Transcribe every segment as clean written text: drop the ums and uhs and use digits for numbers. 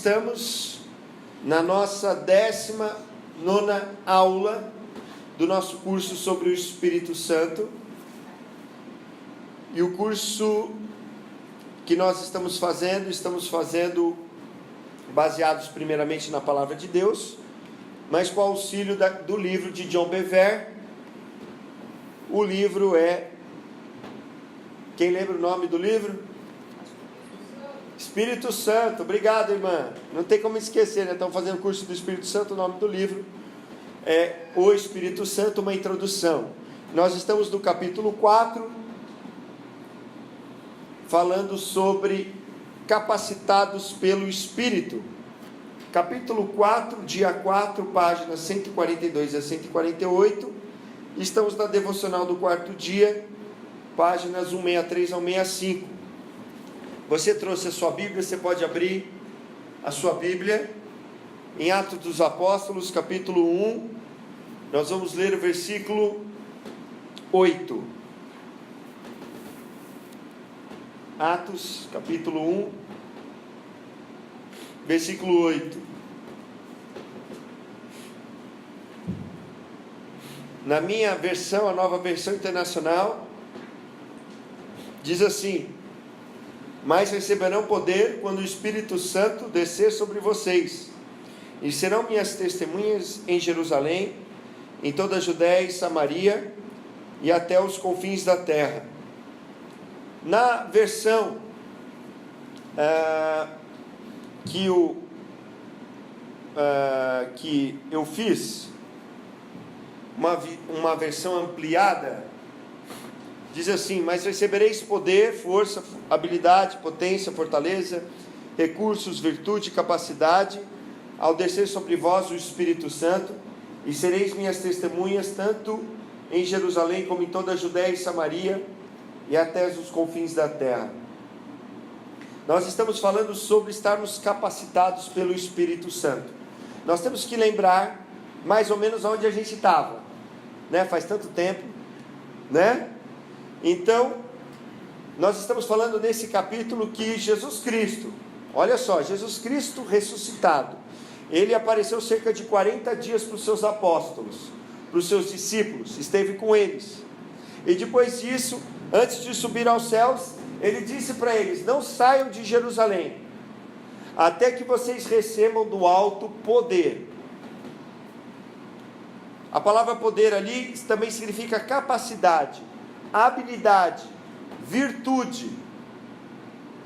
estamos na nossa 19ª aula do nosso curso sobre o Espírito Santo. E o curso que nós estamos fazendo baseados primeiramente na Palavra de Deus, mas com o auxílio do livro de John Bevere. O livro é... Quem lembra o nome do livro? Espírito Santo. Obrigado, irmã. Não tem como esquecer, né? Estamos fazendo o curso do Espírito Santo. O nome do livro é O Espírito Santo, uma introdução. Nós estamos no capítulo 4, falando sobre capacitados pelo Espírito. Capítulo 4, dia 4, páginas 142 a 148. Estamos na devocional do quarto dia, páginas 163 ao 165. Você trouxe a sua Bíblia, você pode abrir a sua Bíblia em Atos dos Apóstolos, capítulo 1. Nós vamos ler o versículo 8. Atos, capítulo 1, versículo 8. Na minha versão, a Nova Versão Internacional, diz assim: mas receberão poder quando o Espírito Santo descer sobre vocês, e serão minhas testemunhas em Jerusalém, em toda a Judéia e Samaria, e até os confins da terra. Na versão que eu fiz, uma versão ampliada, diz assim: mas recebereis poder, força, habilidade, potência, fortaleza, recursos, virtude, capacidade, ao descer sobre vós o Espírito Santo, e sereis minhas testemunhas, tanto em Jerusalém como em toda a Judéia e Samaria, e até os confins da terra. Nós estamos falando sobre estarmos capacitados pelo Espírito Santo. Nós temos que lembrar mais ou menos onde a gente estava, né? Faz tanto tempo, né? Então, nós estamos falando nesse capítulo que Jesus Cristo, olha só, Jesus Cristo ressuscitado, ele apareceu cerca de 40 dias para os seus apóstolos, para os seus discípulos, esteve com eles. E depois disso, antes de subir aos céus, ele disse para eles: não saiam de Jerusalém, até que vocês recebam do alto poder. A palavra poder ali também significa capacidade, habilidade, virtude.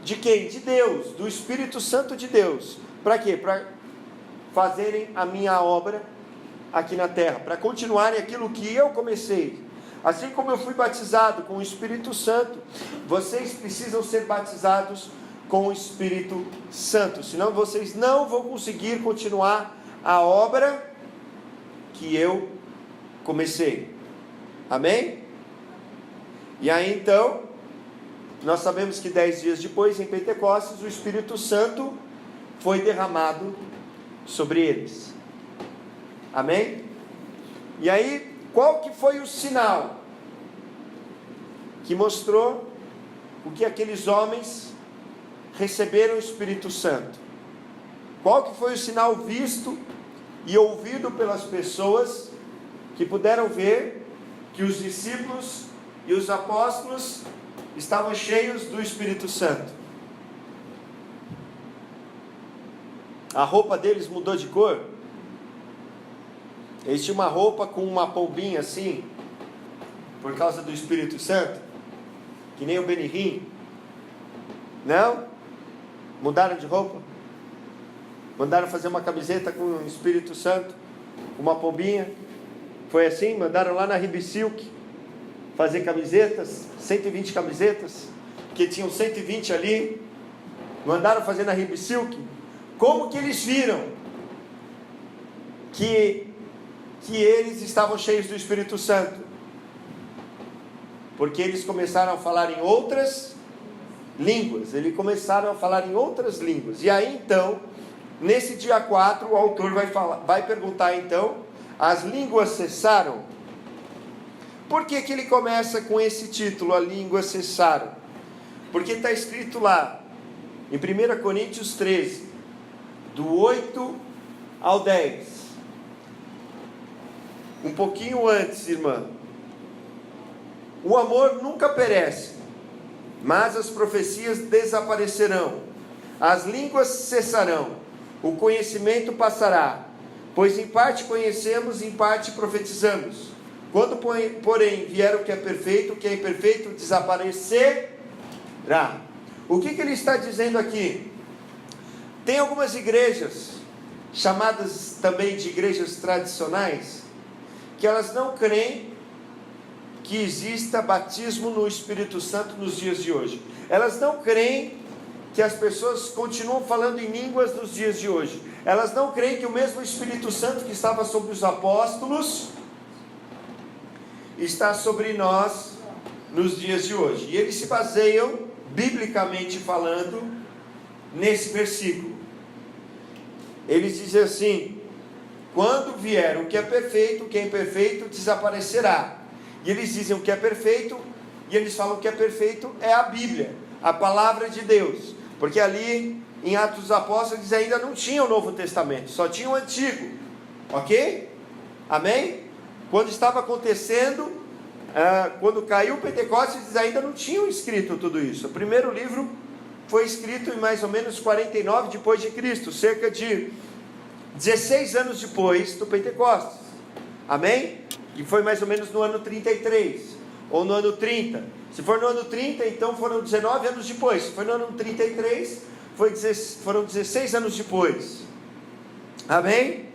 De quem? De Deus, do Espírito Santo de Deus. Para quê? Para fazerem a minha obra aqui na terra, para continuarem aquilo que eu comecei. Assim como eu fui batizado com o Espírito Santo, vocês precisam ser batizados com o Espírito Santo, senão vocês não vão conseguir continuar a obra que eu comecei. Amém? E aí então, nós sabemos que 10 dias depois, em Pentecostes, o Espírito Santo foi derramado sobre eles. Amém? E aí, qual que foi o sinal que mostrou o que aqueles homens receberam o Espírito Santo? Qual que foi o sinal visto e ouvido pelas pessoas que puderam ver que os discípulos e os apóstolos estavam cheios do Espírito Santo? A roupa deles mudou de cor. Eles tinham uma roupa com uma pombinha assim, por causa do Espírito Santo, que nem o Benihim. Não? Mudaram de roupa. Mandaram fazer uma camiseta com o Espírito Santo, uma pombinha. Foi assim? Mandaram lá na Ribisilk fazer camisetas, 120 camisetas, que tinham 120 ali. Mandaram fazer na Ribisilk. Como que eles viram que eles estavam cheios do Espírito Santo? Porque eles começaram a falar em outras línguas. Eles começaram a falar em outras línguas. E aí então, nesse dia 4, o autor vai perguntar então: as línguas cessaram? Por que ele começa com esse título, a língua cessaram? Porque está escrito lá, em 1 Coríntios 13, do 8 ao 10. Um pouquinho antes, irmã. O amor nunca perece, mas as profecias desaparecerão, as línguas cessarão, o conhecimento passará, pois em parte conhecemos, em parte profetizamos. Quando, porém, vier o que é perfeito, o que é imperfeito desaparecerá. O que ele está dizendo aqui? Tem algumas igrejas, chamadas também de igrejas tradicionais, que elas não creem que exista batismo no Espírito Santo nos dias de hoje. Elas não creem que as pessoas continuam falando em línguas nos dias de hoje. Elas não creem que o mesmo Espírito Santo que estava sobre os apóstolos está sobre nós nos dias de hoje. E eles se baseiam, biblicamente falando, nesse versículo. Eles dizem assim: quando vier o que é perfeito, o que é imperfeito desaparecerá. E eles dizem o que é perfeito, e eles falam que é perfeito é a Bíblia, a palavra de Deus. Porque ali em Atos dos Apóstolos eles ainda não tinham o Novo Testamento, só tinham o Antigo. Ok? Amém? Quando estava acontecendo, quando caiu o Pentecostes, eles ainda não tinham escrito tudo isso. O primeiro livro foi escrito em mais ou menos 49 depois de Cristo, cerca de 16 anos depois do Pentecostes. Amém? E foi mais ou menos no ano 33, ou no ano 30. Se for no ano 30, então foram 19 anos depois. Se foi no ano 33, foram 16 anos depois. Amém?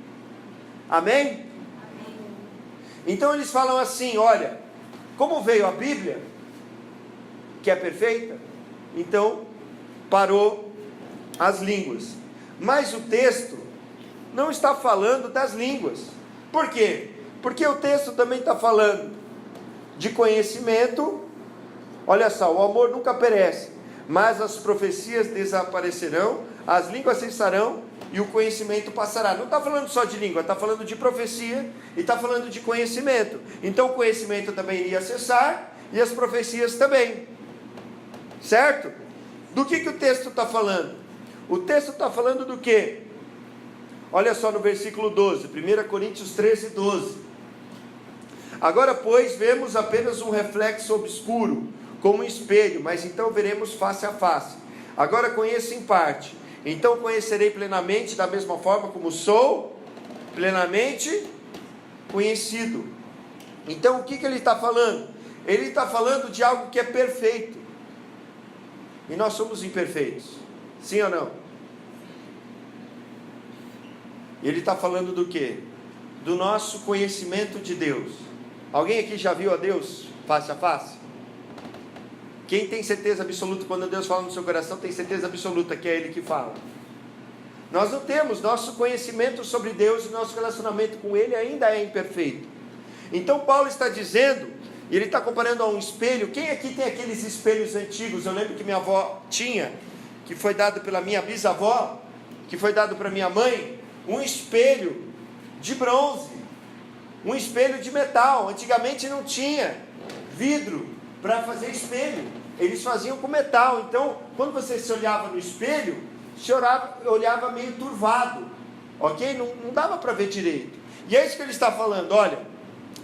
Amém? Então eles falam assim: olha, como veio a Bíblia, que é perfeita, então parou as línguas. Mas o texto não está falando das línguas. Por quê? Porque o texto também está falando de conhecimento. Olha só, o amor nunca perece, mas as profecias desaparecerão, as línguas cessarão e o conhecimento passará. Não está falando só de língua, está falando de profecia e está falando de conhecimento. Então o conhecimento também iria cessar e as profecias também. Certo? Do que o texto está falando? O texto está falando do quê? Olha só no versículo 12, 1 Coríntios 13, 12. Agora, pois, vemos apenas um reflexo obscuro, como um espelho, mas então veremos face a face. Agora conheço em parte, então conhecerei plenamente, da mesma forma como sou plenamente conhecido. Então o que ele está falando? Ele está falando de algo que é perfeito, e nós somos imperfeitos, sim ou não? Ele está falando do quê? Do nosso conhecimento de Deus. Alguém aqui já viu a Deus face a face? Quem tem certeza absoluta, quando Deus fala no seu coração, tem certeza absoluta que é Ele que fala? Nós não temos. Nosso conhecimento sobre Deus e nosso relacionamento com Ele ainda é imperfeito. Então Paulo está dizendo, e ele está comparando a um espelho. Quem aqui tem aqueles espelhos antigos? Eu lembro que minha avó tinha, que foi dado pela minha bisavó, que foi dado para minha mãe, um espelho de bronze, um espelho de metal. Antigamente não tinha vidro para fazer espelho, eles faziam com metal. Então quando você se olhava no espelho, você olhava meio turvado, ok? Não dava para ver direito. E é isso que ele está falando. Olha,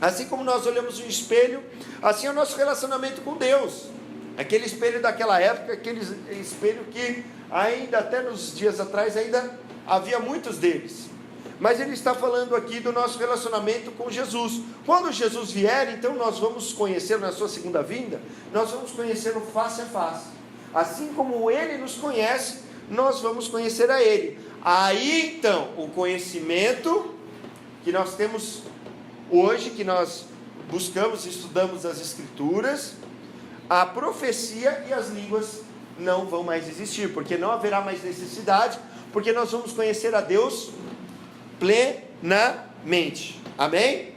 assim como nós olhamos um espelho, assim é o nosso relacionamento com Deus. Aquele espelho daquela época, aquele espelho que ainda até nos dias atrás ainda havia muitos deles. Mas ele está falando aqui do nosso relacionamento com Jesus. Quando Jesus vier, então nós vamos conhecer na sua segunda vinda, nós vamos conhecê-lo face a face. Assim como Ele nos conhece, nós vamos conhecer a Ele. Aí então, o conhecimento que nós temos hoje, que nós buscamos e estudamos as Escrituras, a profecia e as línguas não vão mais existir, porque não haverá mais necessidade, porque nós vamos conhecer a Deus plenamente. Amém?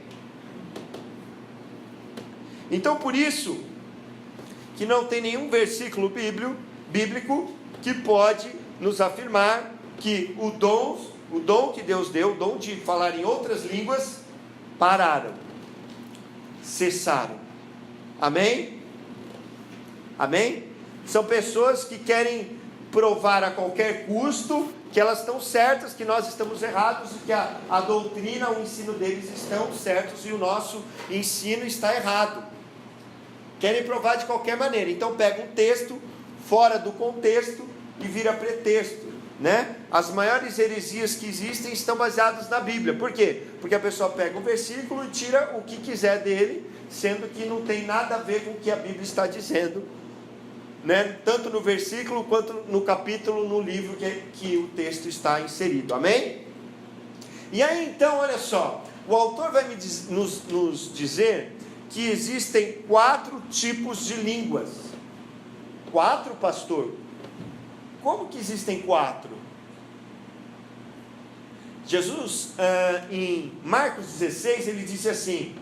Então por isso que não tem nenhum versículo bíblico que pode nos afirmar que o dom que Deus deu, o dom de falar em outras línguas, pararam, cessaram. Amém? Amém? São pessoas que querem provar a qualquer custo que elas estão certas, que nós estamos errados, e que a doutrina, o ensino deles estão certos e o nosso ensino está errado. Querem provar de qualquer maneira. Então pega um texto fora do contexto e vira pretexto, né? As maiores heresias que existem estão baseadas na Bíblia. Por quê? Porque a pessoa pega um versículo e tira o que quiser dele, sendo que não tem nada a ver com o que a Bíblia está dizendo, né? Tanto no versículo quanto no capítulo, no livro que o texto está inserido. Amém? E aí então, olha só, o autor vai nos dizer que existem 4 tipos de línguas. 4, pastor? Como que existem 4? Jesus, em Marcos 16, ele disse assim: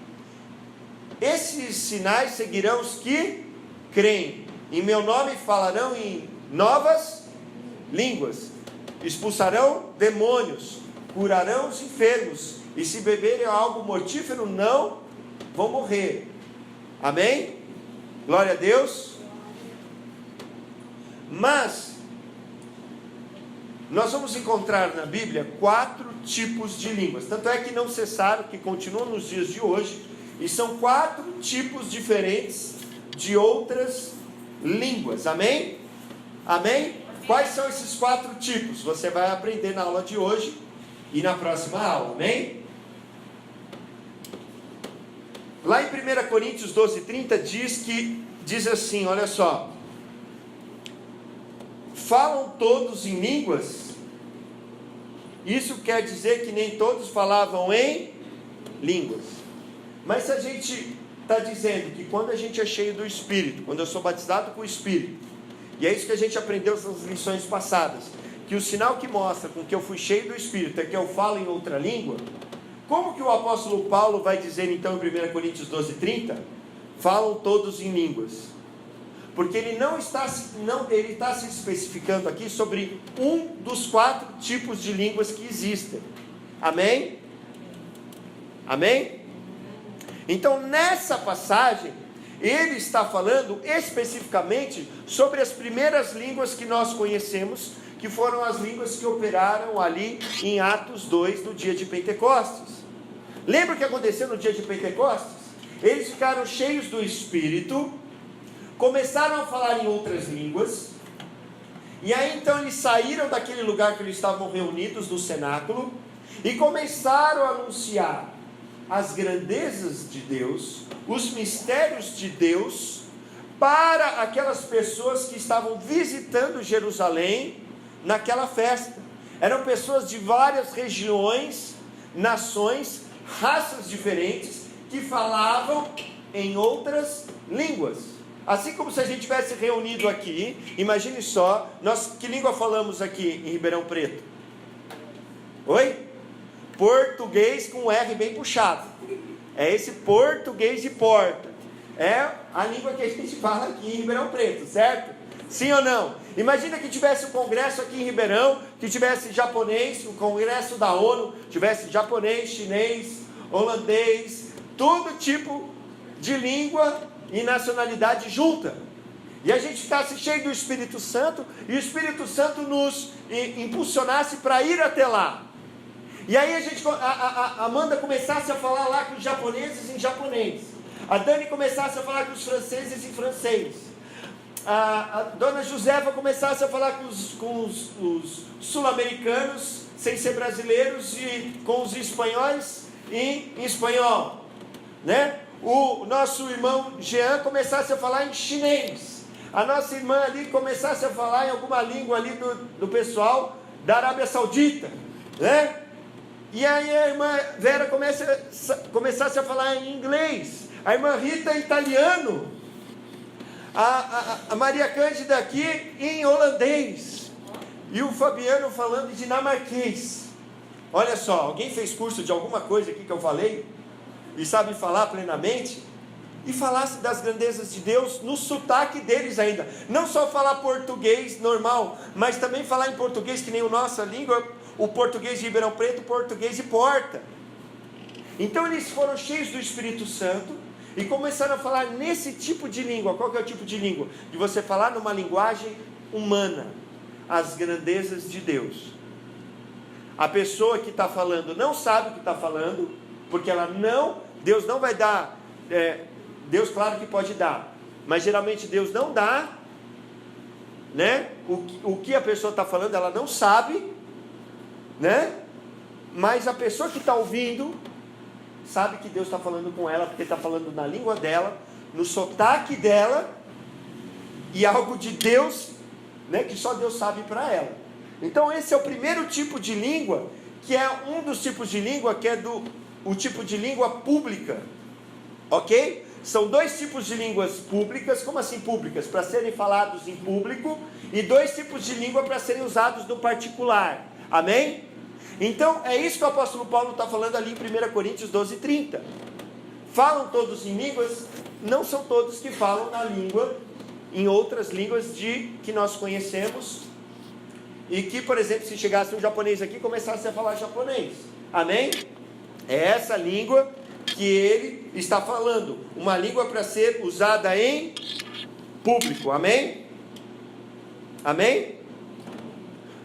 esses sinais seguirão os que creem, em meu nome falarão em novas línguas, expulsarão demônios, curarão os enfermos, e se beberem algo mortífero não vão morrer. Amém? Glória a Deus. Mas nós vamos encontrar na Bíblia 4 tipos de línguas. Tanto é que não cessaram, que continuam nos dias de hoje, e são 4 tipos diferentes de outras línguas. Amém? Amém? Quais são esses 4 tipos? Você vai aprender na aula de hoje e na próxima aula. Amém? Lá em 1 Coríntios 12:30 diz assim, olha só: falam todos em línguas? Isso quer dizer que nem todos falavam em línguas. Mas se a gente está dizendo que quando a gente é cheio do Espírito, quando eu sou batizado com o Espírito, e é isso que a gente aprendeu nas lições passadas, que o sinal que mostra com que eu fui cheio do Espírito é que eu falo em outra língua, como que o apóstolo Paulo vai dizer então em 1 Coríntios 12:30? Falam todos em línguas. Porque ele está se especificando aqui sobre um dos 4 tipos de línguas que existem. Amém? Amém? Então nessa passagem, ele está falando especificamente sobre as primeiras línguas que nós conhecemos, que foram as línguas que operaram ali em Atos 2, no dia de Pentecostes. Lembra o que aconteceu no dia de Pentecostes? Eles ficaram cheios do Espírito, começaram a falar em outras línguas, e aí então eles saíram daquele lugar que eles estavam reunidos, no cenáculo, e começaram a anunciar as grandezas de Deus, os mistérios de Deus, para aquelas pessoas que estavam visitando Jerusalém naquela festa. Eram pessoas de várias regiões, nações, raças diferentes, que falavam em outras línguas. Assim como se a gente tivesse reunido aqui, imagine só, nós que língua falamos aqui em Ribeirão Preto? Oi? Português com R bem puxado. É esse português de porta. É a língua que a gente fala aqui em Ribeirão Preto, certo? Sim ou não? Imagina que tivesse um congresso aqui em Ribeirão, que tivesse japonês, o congresso da ONU, tivesse japonês, chinês, holandês, todo tipo de língua e nacionalidade junta. E a gente ficasse cheio do Espírito Santo, e o Espírito Santo nos impulsionasse para ir até lá. E aí a Amanda começasse a falar lá com os japoneses em japonês. A Dani começasse a falar com os franceses em francês. A dona Josefa começasse a falar com os sul-americanos, sem ser brasileiros, e com os espanhóis em espanhol, né? O nosso irmão Jean começasse a falar em chinês. A nossa irmã ali começasse a falar em alguma língua ali do pessoal da Arábia Saudita, né? E aí a irmã Vera começasse a falar em inglês. A irmã Rita em italiano. A Maria Cândida aqui em holandês. E o Fabiano falando em dinamarquês. Olha só, alguém fez curso de alguma coisa aqui que eu falei? E sabe falar plenamente? E falasse das grandezas de Deus no sotaque deles ainda. Não só falar português normal, mas também falar em português que nem a nossa língua, o português de Ribeirão Preto, o português de Porta. Então eles foram cheios do Espírito Santo e começaram a falar nesse tipo de língua. Qual que é o tipo de língua? De você falar numa linguagem humana. as grandezas de Deus. A pessoa que está falando não sabe o que está falando, porque Deus não vai dar, Deus claro que pode dar, mas geralmente Deus não dá, né? O que a pessoa está falando ela não sabe, né? Mas a pessoa que está ouvindo sabe que Deus está falando com ela, porque está falando na língua dela, no sotaque dela, e algo de Deus, né, que só Deus sabe para ela. Então esse é o primeiro tipo de língua, que é um dos tipos de língua, que é o tipo de língua pública, ok? São dois tipos de línguas públicas. Como assim públicas? Para serem falados em público, e dois tipos de língua para serem usados no particular, amém? Então é isso que o apóstolo Paulo está falando ali em 1 Coríntios 12:30. Falam todos em línguas? Não são todos que falam na língua, em outras línguas que nós conhecemos, e que, por exemplo, se chegasse um japonês aqui e começasse a falar japonês, amém? É essa língua que ele está falando, uma língua para ser usada em público, amém? Amém?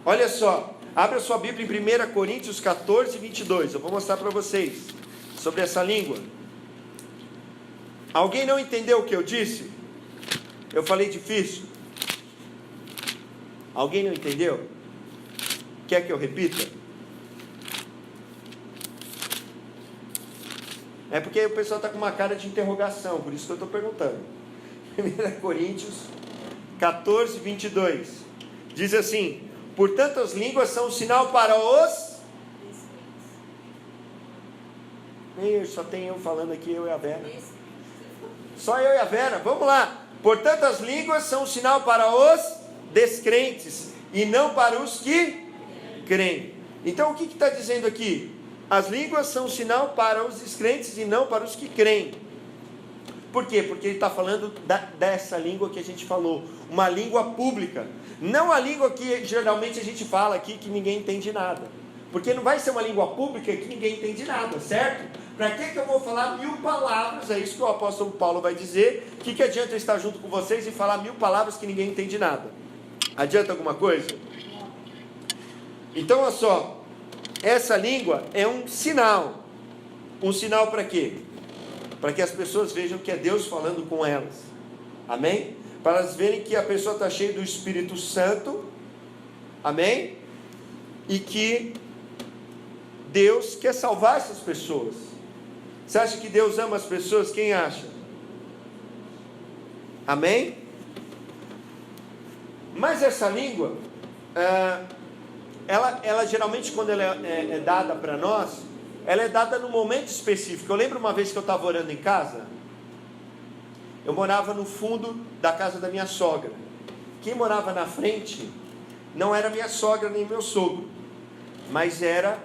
Olha só, abra sua Bíblia em 1 Coríntios 14:22, eu vou mostrar para vocês sobre essa língua. Alguém não entendeu o que eu disse? Eu falei difícil? Alguém não entendeu? Quer que eu repita? É porque o pessoal está com uma cara de interrogação, por isso que eu estou perguntando. 1 Coríntios 14:22 diz assim: portanto as línguas são um sinal para os... Só tem eu falando aqui, eu e a Vera. Só eu e a Vera, vamos lá. Portanto as línguas são um sinal para os descrentes, e não para os que creem. Então o que está dizendo aqui? As línguas são um sinal para os descrentes e não para os que creem. Por quê? Porque ele está falando dessa língua que a gente falou, uma língua pública, não a língua que geralmente a gente fala aqui que ninguém entende nada, porque não vai ser uma língua pública que ninguém entende nada, certo? Para que eu vou falar 1000 palavras? É isso que o apóstolo Paulo vai dizer. O que adianta eu estar junto com vocês e falar 1000 palavras que ninguém entende nada? Adianta alguma coisa? Então olha só, essa língua é um sinal para quê? Para que as pessoas vejam que é Deus falando com elas, amém? Para elas verem que a pessoa está cheia do Espírito Santo, amém? E que Deus quer salvar essas pessoas. Você acha que Deus ama as pessoas? Quem acha? Amém? Mas essa língua, ela geralmente, quando ela é dada para nós, ela é dada num momento específico. Eu lembro uma vez que eu estava orando em casa. Eu morava no fundo da casa da minha sogra. Quem morava na frente não era minha sogra nem meu sogro, mas era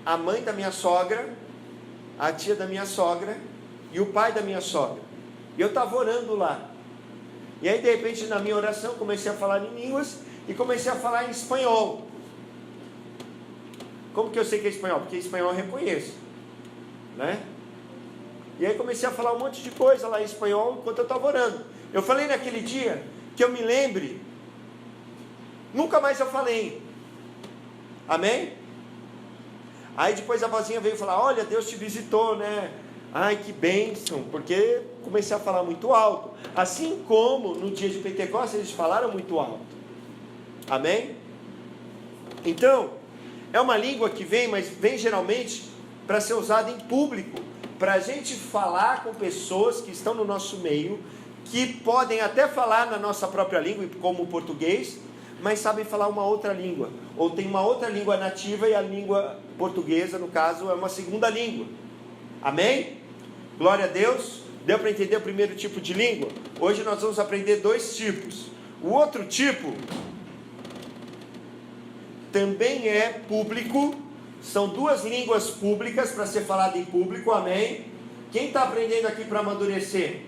a mãe da minha sogra, a tia da minha sogra e o pai da minha sogra. E eu estava orando lá. E aí de repente na minha oração comecei a falar em línguas e comecei a falar em espanhol. Como que eu sei que é espanhol? Porque espanhol eu reconheço, né? E aí comecei a falar um monte de coisa lá em espanhol enquanto eu estava orando. Eu falei naquele dia, que eu me lembre, nunca mais eu falei. Amém? Aí depois a vozinha veio falar: olha, Deus te visitou, né? Ai, que bênção, porque comecei a falar muito alto. Assim como no dia de Pentecostes eles falaram muito alto. Amém? Então, é uma língua que vem, mas vem geralmente para ser usada em público, para a gente falar com pessoas que estão no nosso meio, que podem até falar na nossa própria língua, como o português, mas sabem falar uma outra língua, ou tem uma outra língua nativa e a língua portuguesa, no caso, é uma segunda língua. Amém? Glória a Deus. Deu para entender o primeiro tipo de língua? Hoje nós vamos aprender 2 tipos. O outro tipo também é público. São 2 línguas públicas para ser falado em público, amém? Quem está aprendendo aqui para amadurecer?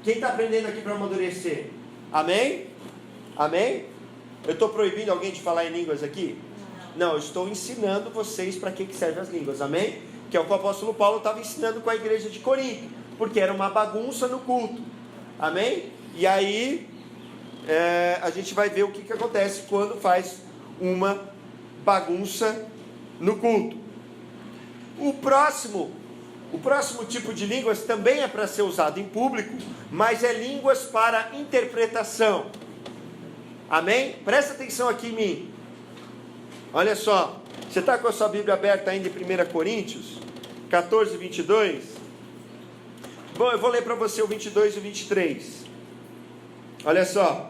Quem está aprendendo aqui para amadurecer? Amém? Amém? Eu estou proibindo alguém de falar em línguas aqui? Não, eu estou ensinando vocês para que servem as línguas, amém? Que é o que o apóstolo Paulo estava ensinando com a igreja de Corinto, porque era uma bagunça no culto, amém? E aí, a gente vai ver o que acontece quando faz uma bagunça no culto. O próximo tipo de línguas também é para ser usado em público, mas é línguas para interpretação. Amém? Presta atenção aqui em mim. Olha só, você está com a sua Bíblia aberta ainda em 1 Coríntios 14, 22? Bom, eu vou ler para você o 22 e o 23. Olha só.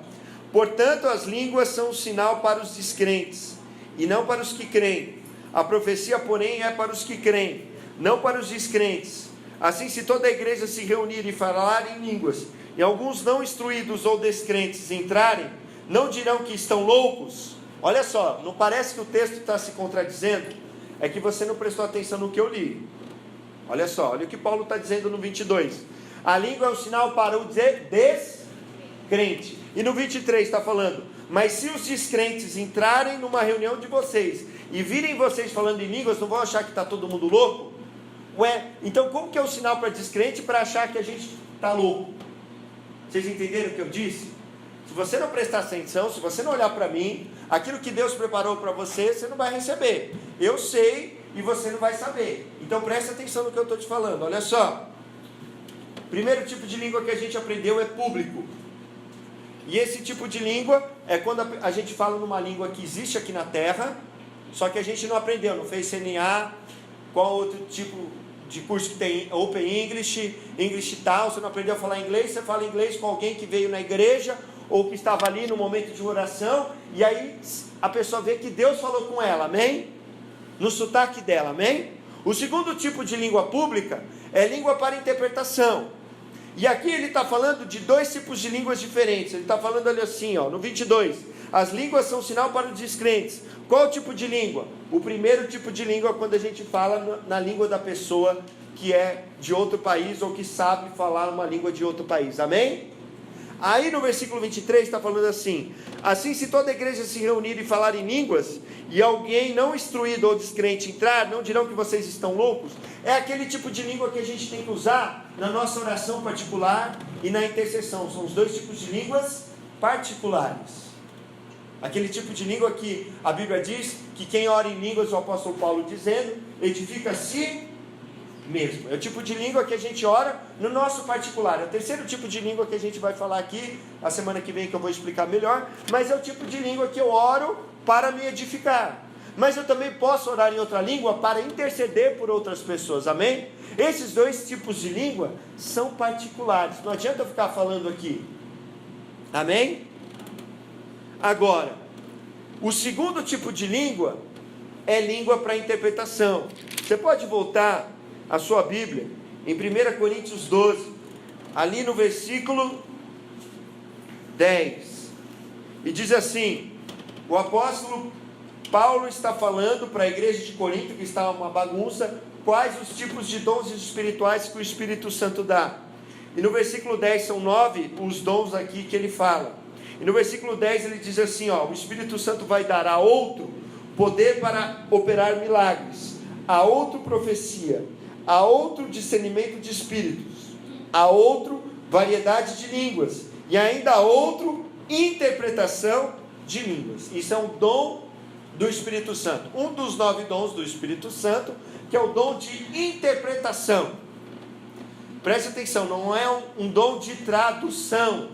Portanto, as línguas são um sinal para os descrentes, e não para os que creem. A profecia, porém, é para os que creem, não para os descrentes. Assim, se toda a igreja se reunir e falar em línguas, e alguns não instruídos ou descrentes entrarem, não dirão que estão loucos? Olha só, não parece que o texto está se contradizendo? É que você não prestou atenção no que eu li. Olha só, olha o que Paulo está dizendo no 22. A língua é um sinal para o descrente. E no 23 está falando: mas se os descrentes entrarem numa reunião de vocês e virem vocês falando em línguas, não vão achar que está todo mundo louco? Ué, então como que é o sinal para descrente para achar que a gente está louco? Vocês entenderam o que eu disse? Se você não prestar atenção, se você não olhar para mim, aquilo que Deus preparou para você, você não vai receber. Eu sei e você não vai saber. Então presta atenção no que eu estou te falando. Olha só. Primeiro tipo de língua que a gente aprendeu é público. E esse tipo de língua é quando a gente fala numa língua que existe aqui na Terra, só que a gente não aprendeu, não fez CNA, qual outro tipo de curso que tem, Open English, English tal, você não aprendeu a falar inglês, você fala inglês com alguém que veio na igreja, ou que estava ali no momento de oração, e aí a pessoa vê que Deus falou com ela, amém? No sotaque dela, amém? O segundo tipo de língua pública é língua para interpretação. E aqui ele está falando de dois tipos de línguas diferentes. Ele está falando ali assim, ó, no 22. As línguas são sinal para os descrentes. Qual tipo de língua? O primeiro tipo de língua é quando a gente fala na língua da pessoa que é de outro país ou que sabe falar uma língua de outro país. Amém? Aí no versículo 23 está falando assim: assim, se toda a igreja se reunir e falar em línguas, e alguém não instruído ou descrente entrar, não dirão que vocês estão loucos? É aquele tipo de língua que a gente tem que usar na nossa oração particular e na intercessão. São os dois tipos de línguas particulares. Aquele tipo de língua que a Bíblia diz que quem ora em línguas, o apóstolo Paulo dizendo, edifica a si mesmo. É o tipo de língua que a gente ora no nosso particular. É o terceiro tipo de língua que a gente vai falar aqui a semana que vem, que eu vou explicar melhor. Mas é o tipo de língua que eu oro para me edificar. Mas eu também posso orar em outra língua para interceder por outras pessoas, amém? Esses dois tipos de língua são particulares, não adianta eu ficar falando aqui, amém? Agora, o segundo tipo de língua é língua para interpretação. Você pode voltar a sua Bíblia em 1 Coríntios 12, ali no versículo 10, e diz assim: o apóstolo Paulo está falando para a igreja de Corinto, que está uma bagunça, quais os tipos de dons espirituais que o Espírito Santo dá. E no versículo 10 são 9 os dons aqui que ele fala. E no versículo 10 ele diz assim, ó: o Espírito Santo vai dar a outro poder para operar milagres, a outro profecia, a outro discernimento de espíritos, a outro variedade de línguas, e ainda a outro interpretação de línguas. Isso é um dom do Espírito Santo. Um dos 9 dons do Espírito Santo, que é o dom de interpretação. Preste atenção, não é um dom de tradução.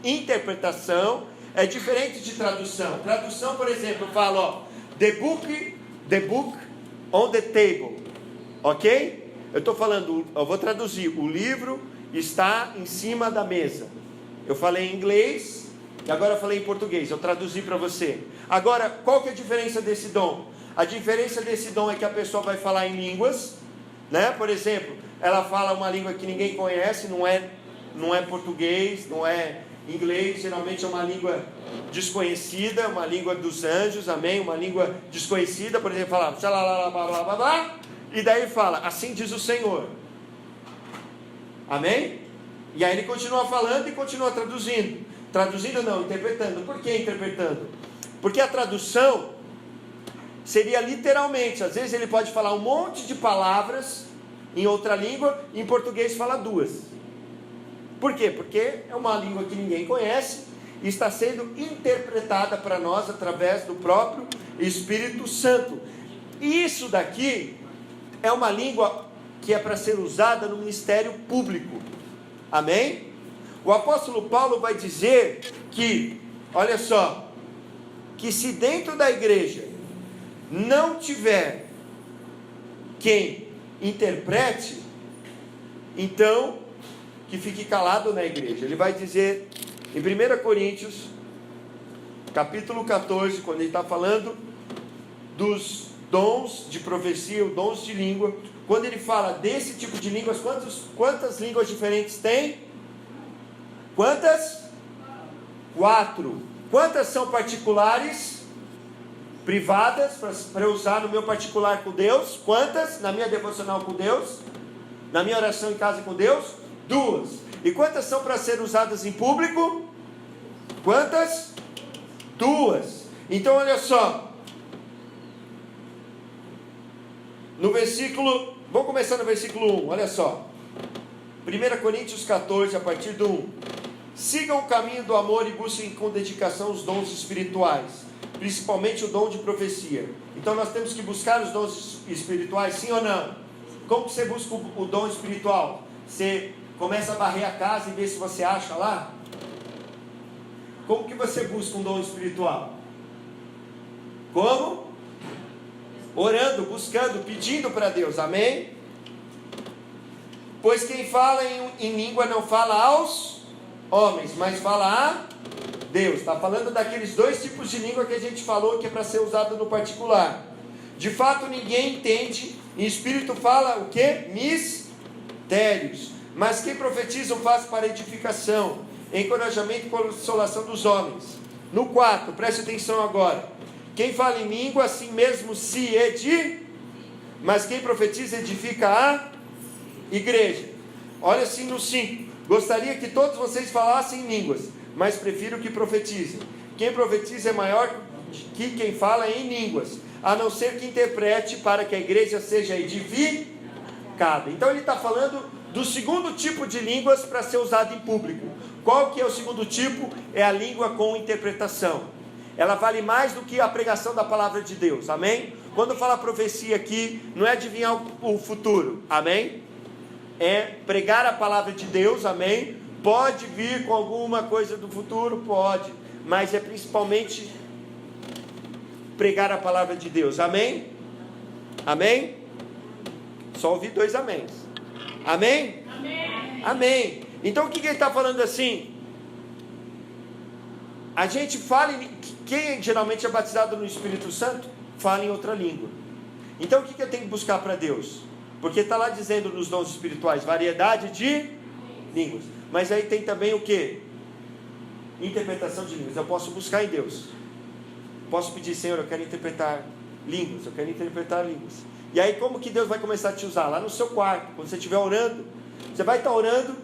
Interpretação é diferente de tradução. Tradução, por exemplo, eu falo, ó, the book on the table, ok? Eu estou falando, eu vou traduzir, o livro está em cima da mesa. Eu falei em inglês e agora eu falei em português, eu traduzi para você. Agora, qual que é a diferença desse dom? A diferença desse dom é que a pessoa vai falar em línguas, né? Por exemplo, ela fala uma língua que ninguém conhece, não é português, não é inglês, geralmente é uma língua desconhecida, uma língua dos anjos, amém? Uma língua desconhecida, por exemplo, fala blá, blá, blá, blá, blá, e daí fala, assim diz o Senhor, amém? E aí ele continua falando e continua traduzindo. Traduzindo não, interpretando. Por que interpretando? Porque a tradução seria literalmente, às vezes ele pode falar um monte de palavras em outra língua, em português fala 2. Por quê? Porque é uma língua que ninguém conhece, está sendo interpretada para nós através do próprio Espírito Santo. Isso daqui é uma língua que é para ser usada no ministério público. Amém? O apóstolo Paulo vai dizer que, olha só, que se dentro da igreja não tiver quem interprete, então que fique calado na igreja. Ele vai dizer em 1 Coríntios, capítulo 14, quando ele está falando dos dons de profecia, os dons de língua, quando ele fala desse tipo de línguas, quantas línguas diferentes tem? Quantas? 4. Quantas são particulares? Privadas, para eu usar no meu particular com Deus? Quantas? Na minha devocional com Deus? Na minha oração em casa com Deus? 2. E quantas são para ser usadas em público? Quantas? 2. Então olha só, no versículo, vamos começar no versículo 1, olha só, 1 Coríntios 14, a partir do 1, sigam o caminho do amor e busquem com dedicação os dons espirituais, principalmente o dom de profecia. Então nós temos que buscar os dons espirituais, sim ou não? Como que você busca o dom espiritual? Você começa a varrer a casa e vê se você acha lá? Como que você busca um dom espiritual? Como? Orando, buscando, pedindo para Deus, amém? Pois quem fala em língua não fala aos homens, mas fala a Deus. Está falando daqueles 2 tipos de língua que a gente falou que é para ser usado no particular. De fato ninguém entende, em espírito fala o que? Mistérios. Mas quem profetiza o faz para edificação, encorajamento e consolação dos homens. No 4, preste atenção agora. Quem fala em língua, assim mesmo se edifica, mas quem profetiza edifica a igreja. Olha assim no 5. Gostaria que todos vocês falassem em línguas, mas prefiro que profetizem. Quem profetiza é maior que quem fala em línguas, a não ser que interprete para que a igreja seja edificada. Então ele está falando do segundo tipo de línguas para ser usado em público. Qual que é o segundo tipo? É a língua com interpretação. Ela vale mais do que a pregação da palavra de Deus, amém? Quando fala profecia aqui, não é adivinhar o futuro, amém? É pregar a palavra de Deus, amém? Pode vir com alguma coisa do futuro, pode, mas é principalmente pregar a palavra de Deus, amém? Amém? Só ouvi 2 améns. Amém? Amém. Amém. Então o que ele está falando assim? A gente fala, quem geralmente é batizado no Espírito Santo, fala em outra língua. Então o que eu tenho que buscar para Deus? Porque está lá dizendo nos dons espirituais, variedade de línguas. Mas aí tem também o que? Interpretação de línguas. Eu posso buscar em Deus. Posso pedir, Senhor, eu quero interpretar línguas. Eu quero interpretar línguas. E aí como que Deus vai começar a te usar? Lá no seu quarto, quando você estiver orando. Você vai estar orando.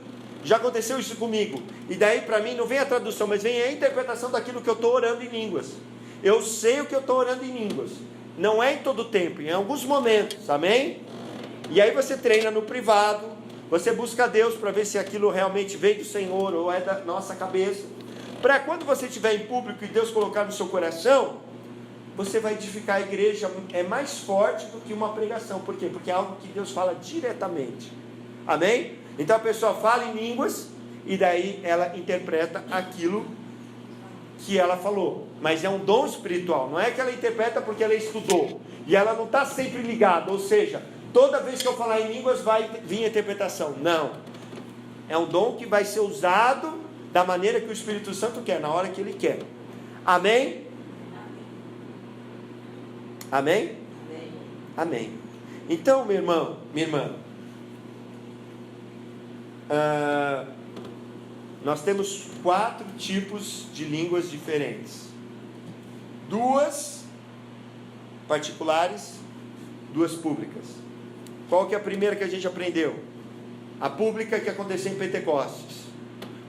Já aconteceu isso comigo. E daí para mim não vem a tradução, mas vem a interpretação daquilo que eu estou orando em línguas. Eu sei o que eu estou orando em línguas. Não é em todo o tempo, em alguns momentos, amém? E aí você treina no privado, você busca a Deus para ver se aquilo realmente vem do Senhor ou é da nossa cabeça. Para quando você estiver em público e Deus colocar no seu coração, você vai edificar a igreja, é mais forte do que uma pregação. Por quê? Porque é algo que Deus fala diretamente, amém? Então a pessoa fala em línguas e daí ela interpreta aquilo que ela falou. Mas é um dom espiritual, não é que ela interpreta porque ela estudou. E ela não está sempre ligada, ou seja, toda vez que eu falar em línguas vai vir a interpretação. Não. É um dom que vai ser usado da maneira que o Espírito Santo quer, na hora que Ele quer. Amém? Amém? Amém. Então, meu irmão, minha irmã, nós temos 4 tipos de línguas diferentes. 2 particulares, 2 públicas. Qual que é a primeira que a gente aprendeu? A pública que aconteceu em Pentecostes.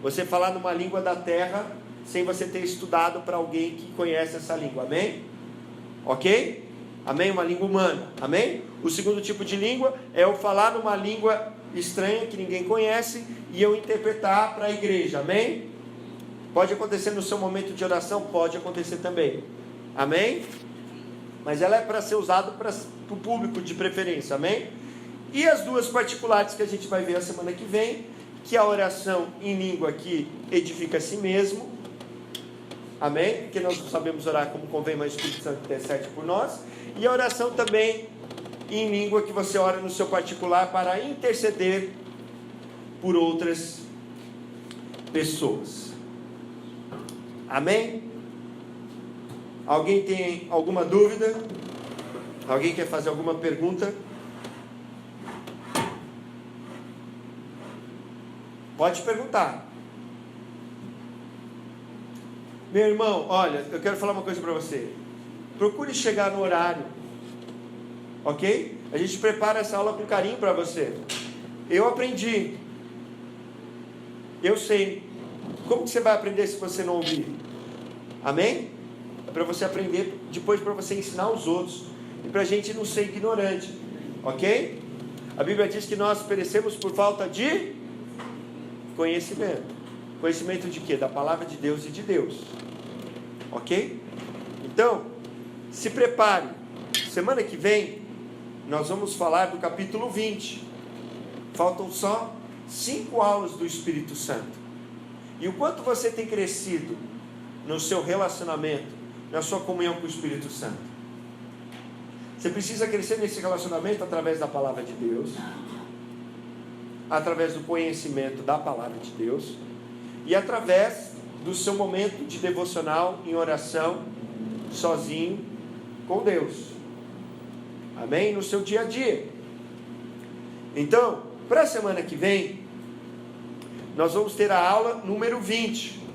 Você falar numa língua da terra sem você ter estudado para alguém que conhece essa língua, amém? Ok? Amém? Uma língua humana, amém? O segundo tipo de língua é eu falar numa língua estranha que ninguém conhece e eu interpretar para a igreja, amém? Pode acontecer no seu momento de oração? Pode acontecer também. Amém? Mas ela é para ser usada para o público de preferência. Amém? E as duas particulares que a gente vai ver a semana que vem, que a oração em língua que edifica a si mesmo. Amém? Porque nós não sabemos orar como convém, mas o Espírito Santo intercede por nós. E a oração também em língua que você ora no seu particular para interceder por outras pessoas. Amém? Alguém tem alguma dúvida? Alguém quer fazer alguma pergunta? Pode perguntar. Meu irmão, olha, eu quero falar uma coisa para você. Procure chegar no horário, ok? A gente prepara essa aula com carinho para você. Eu aprendi. Eu sei. Como que você vai aprender se você não ouvir? Amém? É para você aprender, depois para você ensinar os outros. E para a gente não ser ignorante, ok? A Bíblia diz que nós perecemos por falta de conhecimento. Conhecimento de quê? Da palavra de Deus e de Deus. Ok? Então, se prepare. Semana que vem, nós vamos falar do capítulo 20. Faltam só 5 aulas do Espírito Santo. E o quanto você tem crescido no seu relacionamento, na sua comunhão com o Espírito Santo. Você precisa crescer nesse relacionamento através da palavra de Deus, através do conhecimento da palavra de Deus, e através do seu momento de devocional em oração, sozinho com Deus. Amém? No seu dia a dia. Então, para a semana que vem, nós vamos ter a aula número 20.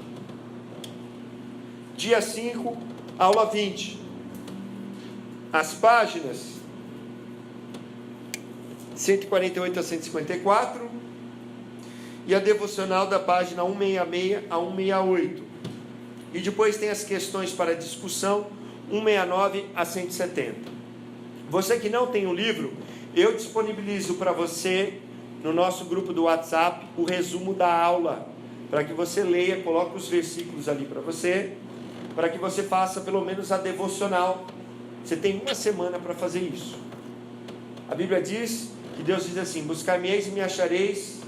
Dia 5, aula 20. As páginas 148 a 154 e a devocional da página 166 a 168. E depois tem as questões para discussão 169 a 170. Você que não tem o livro, eu disponibilizo para você no nosso grupo do WhatsApp o resumo da aula, para que você leia, coloque os versículos ali para você, para que você faça pelo menos a devocional. Você tem 1 semana para fazer isso. A Bíblia diz que Deus diz assim: buscar-me-eis e me achareis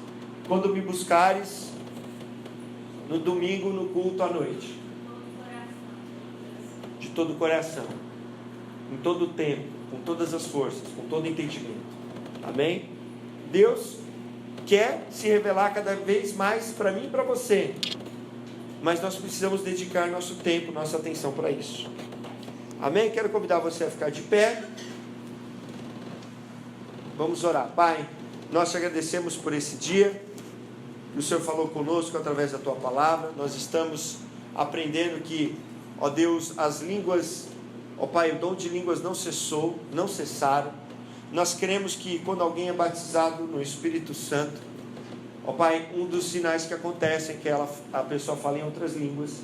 quando me buscares no domingo, no culto à noite, de todo o coração, em todo o tempo, com todas as forças, com todo o entendimento. Amém? Deus quer se revelar cada vez mais para mim e para você, mas nós precisamos dedicar nosso tempo, nossa atenção para isso. Amém? Quero convidar você a ficar de pé. Vamos orar. Pai, nós te agradecemos por esse dia que o Senhor falou conosco através da tua palavra. Nós estamos aprendendo que, ó Deus, as línguas, ó Pai, o dom de línguas não cessou, não cessaram. Nós cremos que quando alguém é batizado no Espírito Santo, ó Pai, um dos sinais que acontecem é que a pessoa fala em outras línguas.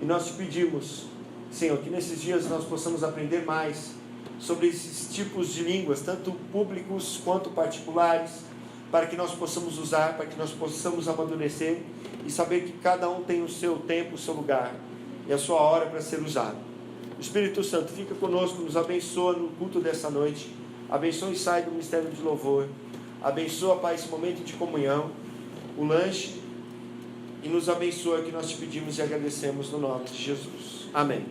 E nós te pedimos, Senhor, que nesses dias nós possamos aprender mais sobre esses tipos de línguas, tanto públicos quanto particulares, para que nós possamos usar, para que nós possamos amadurecer e saber que cada um tem o seu tempo, o seu lugar e a sua hora para ser usado. O Espírito Santo fica conosco, nos abençoa no culto dessa noite, abençoa e sai do ministério de louvor, abençoa, Pai, esse momento de comunhão, o lanche, e nos abençoa, que nós te pedimos e agradecemos no nome de Jesus. Amém.